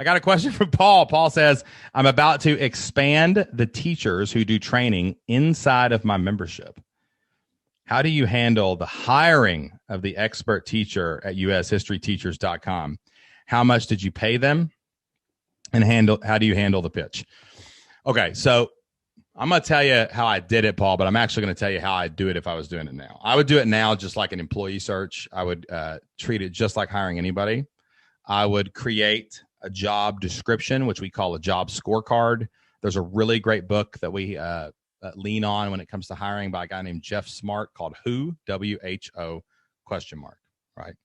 I got a question from Paul. Paul says, I'm about to expand the teachers who do training inside of my membership. How do you handle the hiring of the expert teacher at ushistoryteachers.com? How much did you pay them? And how do you handle the pitch? Okay, so I'm going to tell you how I did it, Paul, but I'm actually going to tell you how I do it if I was doing it now. I would do it now just like an employee search. I would treat it just like hiring anybody. I would create a job description, which we call a job scorecard. There's a really great book that we lean on when it comes to hiring by a guy named Jeff Smart called Who, W-H-O, ? Right?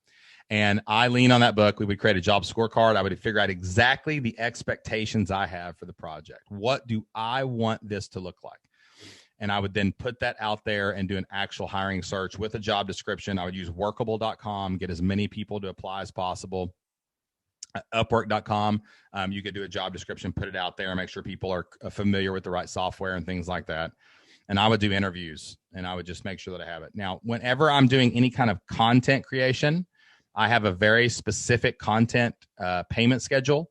And I lean on that book. We would create a job scorecard. I would figure out exactly the expectations I have for the project. What do I want this to look like? And I would then put that out there and do an actual hiring search with a job description. I would use workable.com, get as many people to apply as possible. Upwork.com, you could do a job description, put it out there, and make sure people are familiar with the right software and things like that. And I would do interviews, and I would just make sure that I have it. Now, whenever I'm doing any kind of content creation, I have a very specific content payment schedule.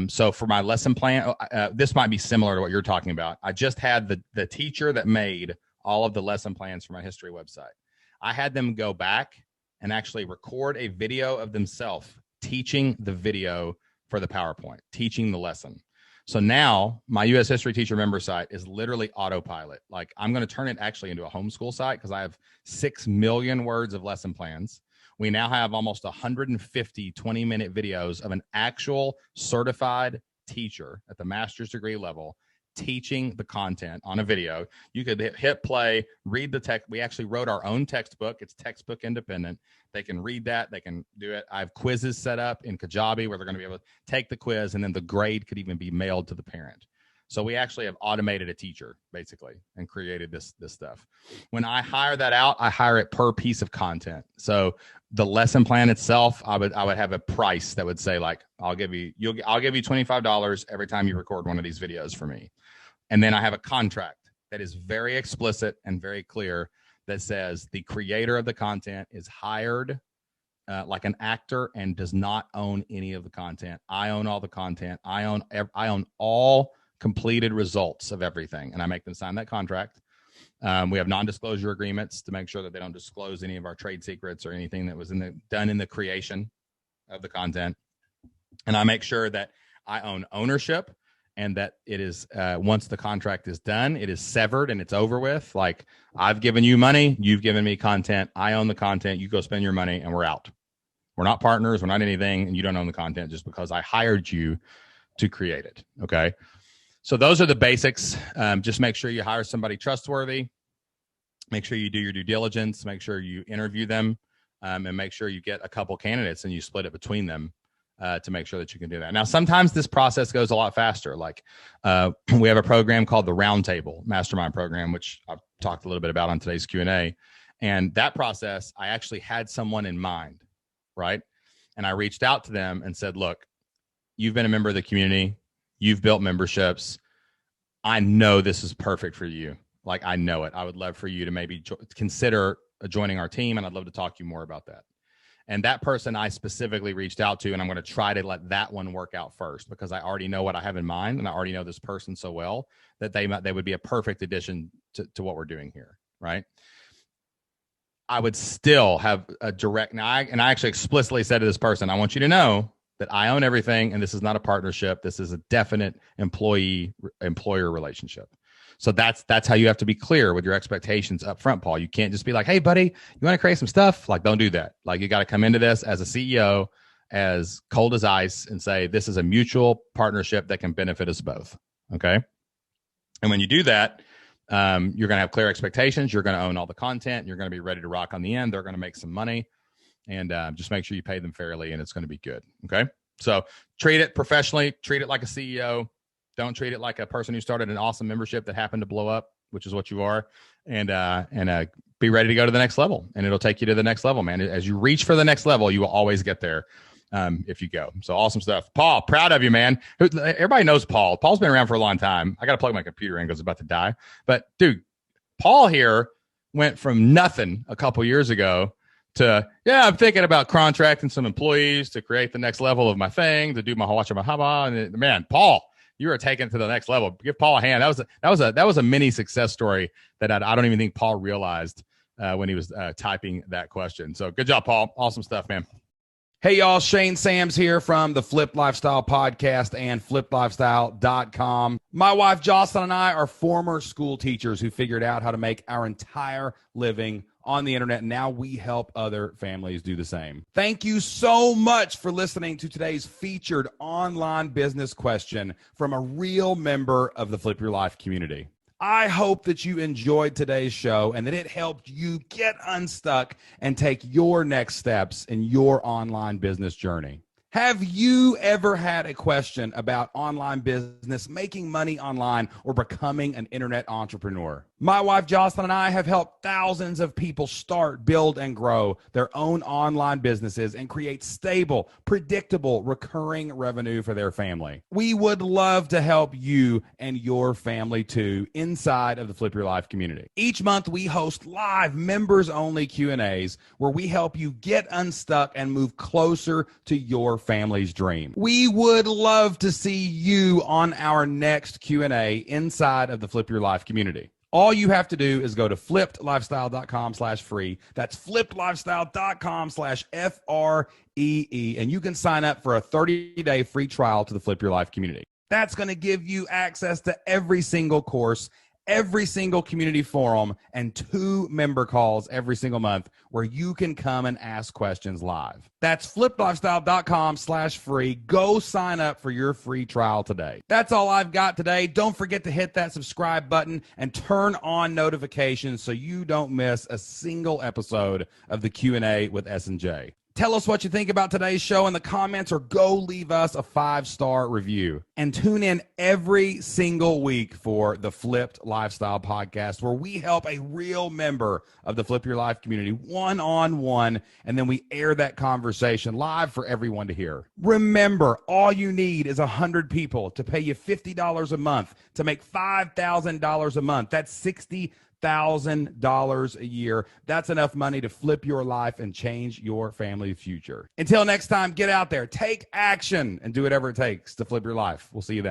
So for my lesson plan, this might be similar to what you're talking about. I just had the teacher that made all of the lesson plans for my history website. I had them go back and actually record a video of themselves teaching the video for the PowerPoint, teaching the lesson. So now my U.S. History Teacher member site is literally autopilot. Like I'm going to turn it actually into a homeschool site because I have 6 million words of lesson plans. We now have almost 150 20-minute videos of an actual certified teacher at the master's degree level teaching the content on a video. You could hit play, read the text. We actually wrote our own textbook. It's textbook independent. They can read that. They can do it. I have quizzes set up in Kajabi where they're going to be able to take the quiz, and then the grade could even be mailed to the parent. So we actually have automated a teacher basically and created this stuff. When I hire that out, I hire it per piece of content. So the lesson plan itself, I would have a price that would say like, I'll give you $25 every time you record one of these videos for me. And then I have a contract that is very explicit and very clear that says the creator of the content is hired like an actor and does not own any of the content. I own all the content. I own all completed results of everything, and I make them sign that contract. We have non-disclosure agreements to make sure that they don't disclose any of our trade secrets or anything that was done in the creation of the content. And I make sure that I own ownership and that it is once the contract is done, it is severed and it's over with. Like I've given you money, you've given me content, I own the content, you go spend your money and we're out. We're not partners, we're not anything, and you don't own the content just because I hired you to create it. Okay. So those are the basics. Just make sure you hire somebody trustworthy. Make sure you do your due diligence. Make sure you interview them, and make sure you get a couple candidates and you split it between them to make sure that you can do that. Now, sometimes this process goes a lot faster. Like we have a program called the Roundtable Mastermind Program, which I've talked a little bit about on today's Q&A. And that process, I actually had someone in mind, right? And I reached out to them and said, look, you've been a member of the community. You've built memberships. I know this is perfect for you. Like, I know it. I would love for you to maybe consider joining our team, and I'd love to talk to you more about that. And that person I specifically reached out to, and I'm going to try to let that one work out first because I already know what I have in mind, and I already know this person so well that they would be a perfect addition to what we're doing here, right? I would still have a direct, and I actually explicitly said to this person, I want you to know that I own everything, and this is not a partnership. This is a definite employee-employer relationship. So that's how you have to be clear with your expectations up front, Paul. You can't just be like, hey, buddy, you want to create some stuff? Like, don't do that. Like, you got to come into this as a CEO, as cold as ice, and say, this is a mutual partnership that can benefit us both, okay? And when you do that, you're going to have clear expectations. You're going to own all the content. You're going to be ready to rock on the end. They're going to make some money. And just make sure you pay them fairly, and it's going to be good. Okay. So treat it professionally, treat it like a CEO. Don't treat it like a person who started an awesome membership that happened to blow up, which is what you are. And be ready to go to the next level, and it'll take you to the next level, man. As you reach for the next level, you will always get there if you go. So awesome stuff. Paul, proud of you, man. Everybody knows Paul. Paul's been around for a long time. I got to plug my computer in because it's about to die. But dude, Paul here went from nothing a couple years ago to, yeah, I'm thinking about contracting some employees to create the next level of my thing, to do my haba. And man, Paul, you are taking it to the next level. Give Paul a hand. That was a mini success story that I don't even think Paul realized when he was typing that question. So good job, Paul. Awesome stuff, man. Hey, y'all. Shane Sams here from the Flipped Lifestyle Podcast and flippedlifestyle.com. My wife, Jocelyn, and I are former school teachers who figured out how to make our entire living on the internet. And now we help other families do the same. Thank you so much for listening to today's featured online business question from a real member of the Flip Your Life community. I hope that you enjoyed today's show and that it helped you get unstuck and take your next steps in your online business journey. Have you ever had a question about online business, making money online, or becoming an internet entrepreneur? My wife, Jocelyn, and I have helped thousands of people start, build, and grow their own online businesses and create stable, predictable, recurring revenue for their family. We would love to help you and your family too inside of the Flip Your Life community. Each month, we host live members-only Q&As where we help you get unstuck and move closer to your family's dream. We would love to see you on our next Q&A inside of the Flip Your Life community. All you have to do is go to flippedlifestyle.com/free. That's flippedlifestyle.com/FREE. And you can sign up for a 30-day free trial to the Flip Your Life community. That's going to give you access to every single course, every single community forum, and 2 member calls every single month where you can come and ask questions live. That's flippedlifestyle.com/free. Go sign up for your free trial today. That's all I've got today. Don't forget to hit that subscribe button and turn on notifications so you don't miss a single episode of the Q&A with S&J. Tell us what you think about today's show in the comments, or go leave us a 5-star review. And tune in every single week for the Flipped Lifestyle Podcast, where we help a real member of the Flip Your Life community one-on-one, and then we air that conversation live for everyone to hear. Remember, all you need is 100 people to pay you $50 a month to make $5,000 a month. That's $60,000 a year. That's enough money to flip your life and change your family future. Until next time, get out there, take action, and do whatever it takes to flip your life. We'll see you then.